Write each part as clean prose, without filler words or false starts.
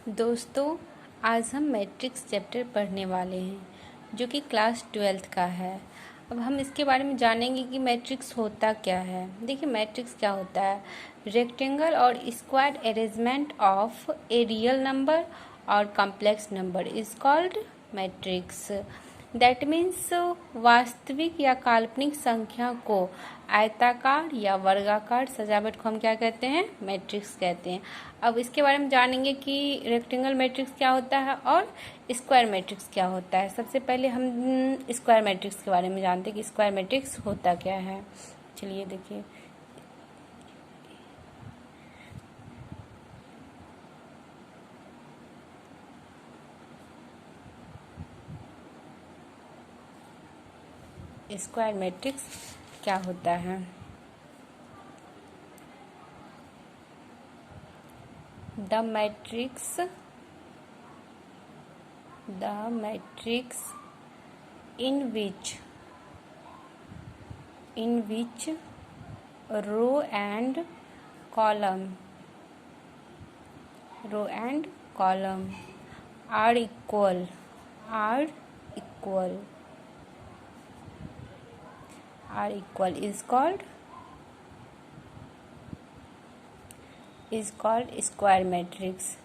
दोस्तों, आज हम मैट्रिक्स चैप्टर पढ़ने वाले हैं जो कि क्लास 12th का है। अब हम इसके बारे में जानेंगे कि मैट्रिक्स होता क्या है। देखिए, मैट्रिक्स क्या होता है। रेक्टेंगल और square arrangement of a real number और complex number is called matrix. That means वास्तविक या काल्पनिक संख्या को आयताकार या वर्गाकार सजावट को हम क्या कहते हैं, मैट्रिक्स कहते हैं। अब इसके बारे में जानेंगे कि रेक्टेंगल मैट्रिक्स क्या होता है और स्क्वायर मैट्रिक्स क्या होता है। सबसे पहले हम स्क्वायर मैट्रिक्स के बारे में जानते हैं कि स्क्वायर मैट्रिक्स होता क्या है। चलिए देखिए, स्क्वायर मैट्रिक्स क्या होता है। The matrix in which row and column are equal is called square matrix.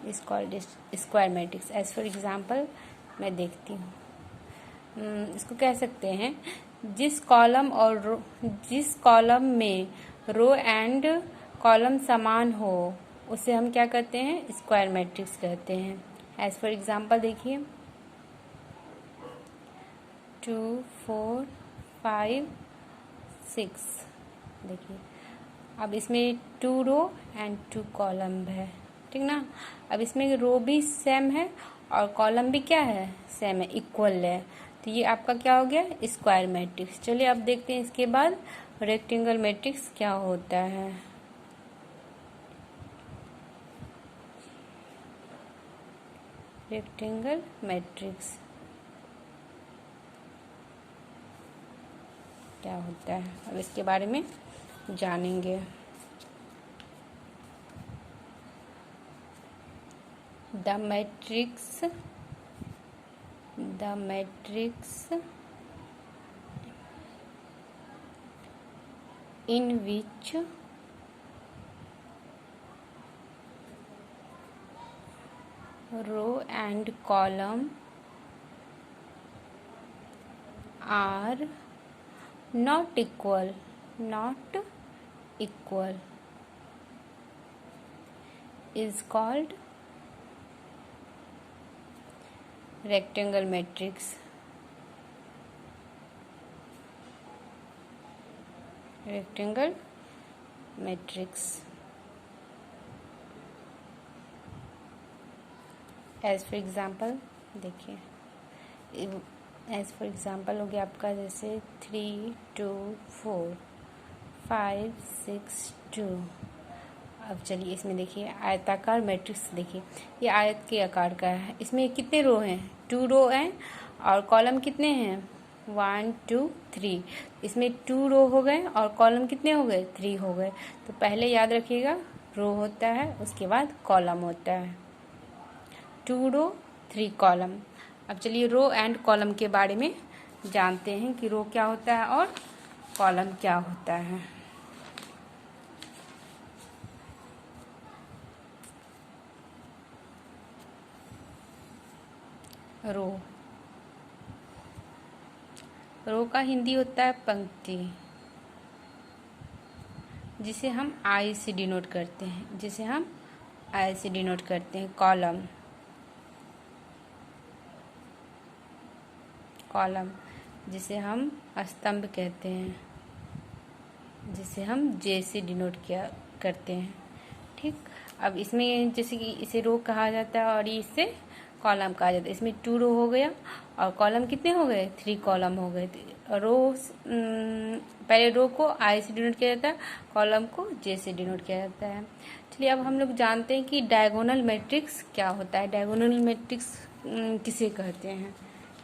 Is called square matrix. As for example, मैं देखती हूँ, इसको कह सकते हैं जिस कॉलम में रो एंड कॉलम समान हो उसे हम क्या कहते हैं, स्क्वायर मैट्रिक्स कहते हैं। एज फॉर एग्जाम्पल देखिए, 2 4 5 6। देखिए, अब इसमें 2 रो एंड 2 कॉलम है, ठीक ना। अब इसमें रो भी सेम है और कॉलम भी क्या है, सेम है, इक्वल है। तो ये आपका क्या हो गया, स्क्वायर मैट्रिक्स। चलिए अब देखते हैं इसके बाद रेक्टेंगल मैट्रिक्स क्या होता है। रेक्टेंगल मैट्रिक्स क्या होता है, अब इसके बारे में जानेंगे। The matrix in which row and column are not equal is called rectangle matrix. Rectangle matrix. As for example देखिए, एज फॉर एग्जाम्पल हो गया आपका जैसे 3 2 4 5 6 2। अब चलिए इसमें देखिए आयताकार मैट्रिक्स। देखिए ये आयत के आकार का है। इसमें कितने रो हैं, 2 रो हैं और कॉलम कितने हैं, 1 2 3। इसमें 2 रो हो गए और कॉलम कितने हो गए, 3 हो गए। तो पहले याद रखिएगा, रो होता है, उसके बाद कॉलम होता है। 2 रो 3 कॉलम। अब चलिए रो एंड कॉलम के बारे में जानते हैं कि रो क्या होता है और कॉलम क्या होता है। रो का हिंदी होता है पंक्ति, जिसे हम आई से डिनोट करते हैं। कॉलम जिसे हम स्तंभ कहते हैं, जिसे हम जे से डिनोट करते हैं, ठीक। अब इसमें जैसे कि इसे रो कहा जाता है और इसे कॉलम कहा जाता है। इसमें 2 रो हो गया और कॉलम कितने हो गए, 3 कॉलम हो गए। पहले रो को आई से डिनोट किया जाता है, कॉलम को जे से डिनोट किया जाता है। चलिए अब हम लोग जानते हैं कि डायगोनल मैट्रिक्स क्या होता है। डायगोनल मैट्रिक्स किसे कहते हैं,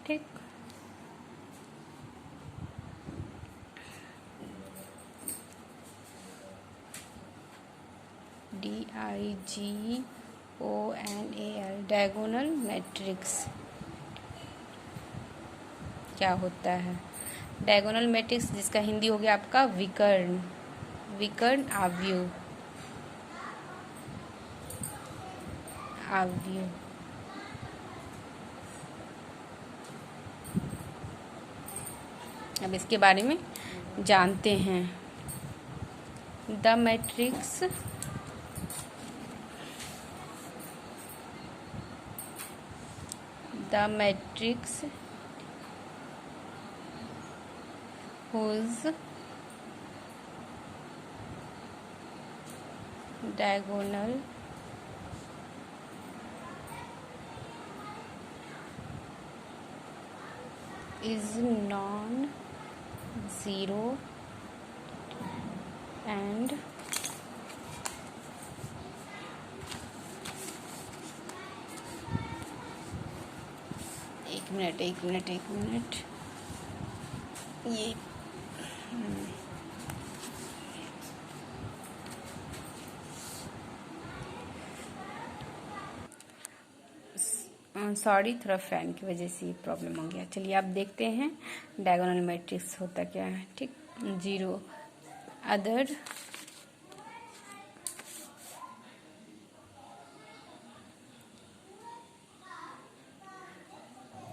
ठीक। DIGONAL, डायगोनल मैट्रिक्स क्या होता है? डायगोनल मैट्रिक्स जिसका हिंदी हो गया आपका विकर्ण, विकर्ण आव्यूह, आव्यूह। अब इसके बारे में जानते हैं। The matrix whose diagonal is non-zero and एक मिनट ये सॉरी, थोड़ा फैन की वजह से ये प्रॉब्लम हो गया। चलिए आप देखते हैं डायगोनल मैट्रिक्स होता क्या है। ठीक, zero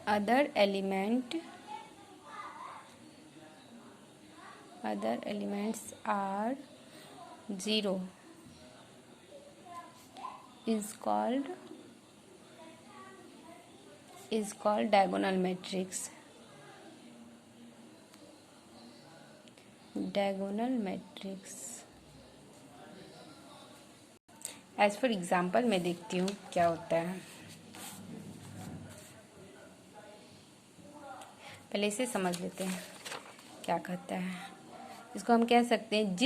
other elements are zero is called diagonal matrix. Diagonal matrix as for example मैं देखती हूँ क्या होता है। पहले इसे समझ लेते हैं क्या कहता है। इसको हम कह सकते हैं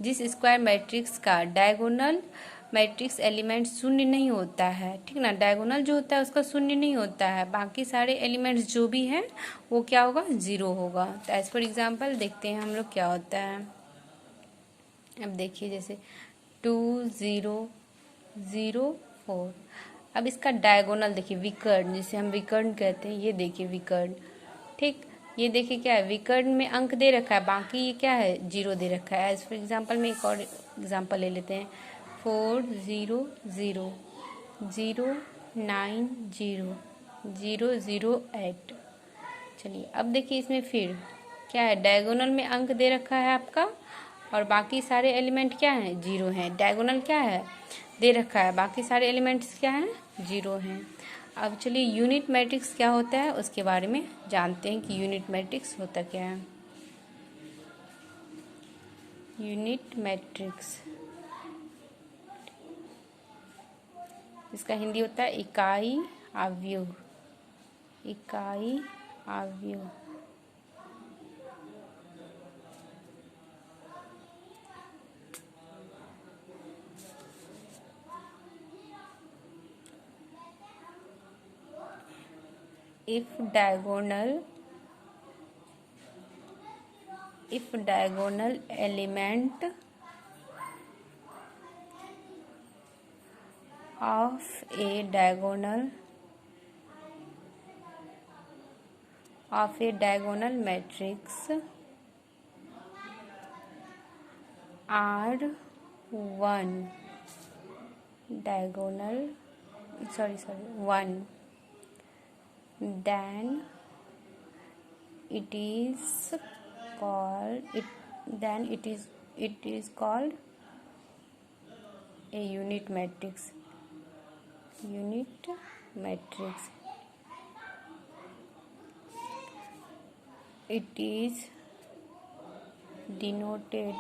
जिस स्क्वायर मैट्रिक्स का डायगोनल मैट्रिक्स एलिमेंट शून्य नहीं होता है, ठीक ना, डायगोनल जो होता है उसका शून्य नहीं होता है, बाकी सारे एलिमेंट्स जो भी हैं वो क्या होगा, जीरो होगा। तो एज फॉर एग्जाम्पल देखते हैं हम लोग क्या होता है। अब देखिए जैसे 2 0 0 4। अब इसका डायगोनल देखिए, विकर्ण जिसे हम विकर्ण कहते हैं, ये देखिए विकर्ण, ठीक, ये देखिए क्या है, विकर्ण में अंक दे रखा है, बाकी ये क्या है, जीरो दे रखा है। एज फॉर एग्जाम्पल में एक और एग्जाम्पल ले लेते हैं, 4 0 0 0 9 0 0 0 8। चलिए अब देखिए इसमें फिर क्या है, डायगोनल में अंक दे रखा है आपका और बाकी सारे एलिमेंट क्या हैं, जीरो हैं। डायगोनल क्या है, दे रखा है, बाकी सारे एलिमेंट्स क्या हैं, जीरो हैं। अब चलिए यूनिट मैट्रिक्स क्या होता है उसके बारे में जानते हैं कि यूनिट मैट्रिक्स होता क्या है। यूनिट मैट्रिक्स इसका हिंदी होता है इकाई आव्यूह, इकाई आव्यूह। if diagonal element of a diagonal matrix are one, then it is called a unit matrix. Unit matrix. It is denoted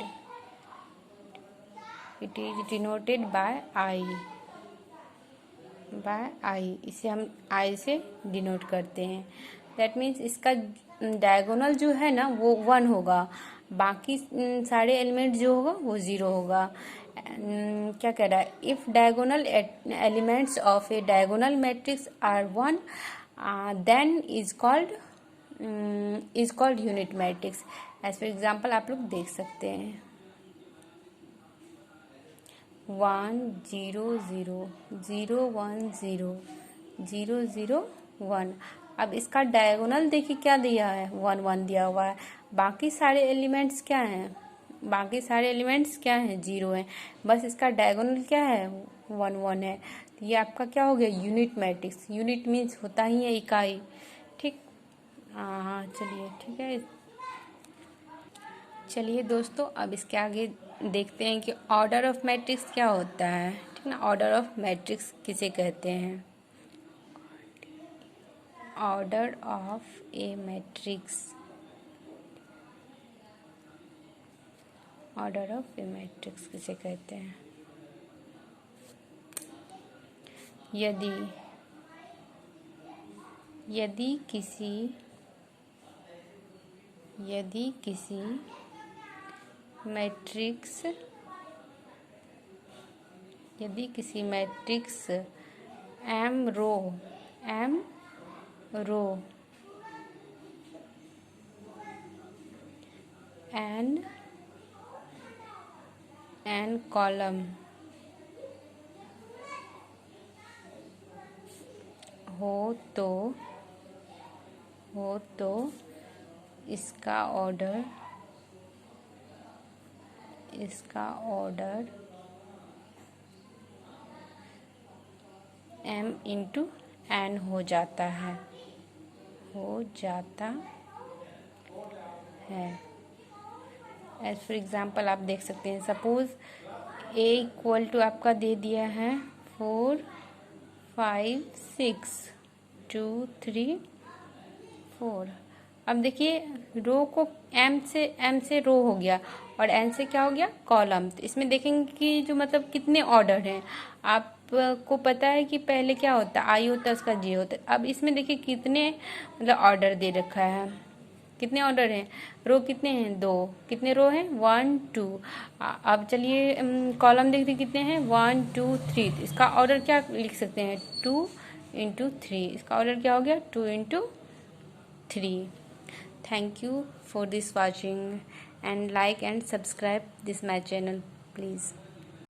by I, इसे हम I से डिनोट करते हैं। दैट मीन्स इसका डायगोनल जो है ना वो 1 होगा, बाकी सारे एलिमेंट जो होगा वो 0 होगा। क्या कह रहा है, if diagonal elements of a diagonal matrix are 1 then is called unit matrix. As for example आप लोग देख सकते हैं। 1 0 0 0 1 0 0 0 1। अब इसका डायगोनल देखिए क्या दिया है, 1 1 दिया हुआ है। बाकी सारे एलिमेंट्स क्या हैं, बाकी सारे एलिमेंट्स क्या हैं, 0 हैं। बस इसका डायगोनल क्या है, 1 1 है। तो ये आपका क्या हो गया, यूनिट मैट्रिक्स। यूनिट मीन्स होता ही है इकाई, ठीक। हाँ चलिए ठीक है। चलिए दोस्तों, अब इसके आगे देखते हैं कि ऑर्डर ऑफ मैट्रिक्स क्या होता है, ठीक ना। ऑर्डर ऑफ मैट्रिक्स किसे कहते हैं, order of A matrix, order of A matrix किसे कहते हैं। यदि यदि किसी मैट्रिक्स एम रो एन कॉलम हो तो इसका ऑर्डर m इंटू n हो जाता है, एज फॉर एग्जाम्पल आप देख सकते हैं। सपोज a इक्वल टू आपका दे दिया है 4 5 6 2 3 4। अब देखिए रो को m से रो हो गया और n से क्या हो गया, कॉलम। तो इसमें देखेंगे कि जो मतलब कितने ऑर्डर हैं। आपको पता है कि पहले क्या होता है, आई होता है उसका जे होता है। अब इसमें देखिए कितने मतलब ऑर्डर दे रखा है, कितने ऑर्डर हैं, रो कितने हैं, 2। कितने रो हैं, 1 2। अब चलिए कॉलम देखते कितने हैं, 1 2 3। तो इसका ऑर्डर क्या लिख सकते हैं, 2 इंटू 3। इसका ऑर्डर क्या हो गया, 2 into 3। Thank you for this watching and like and subscribe this my channel please.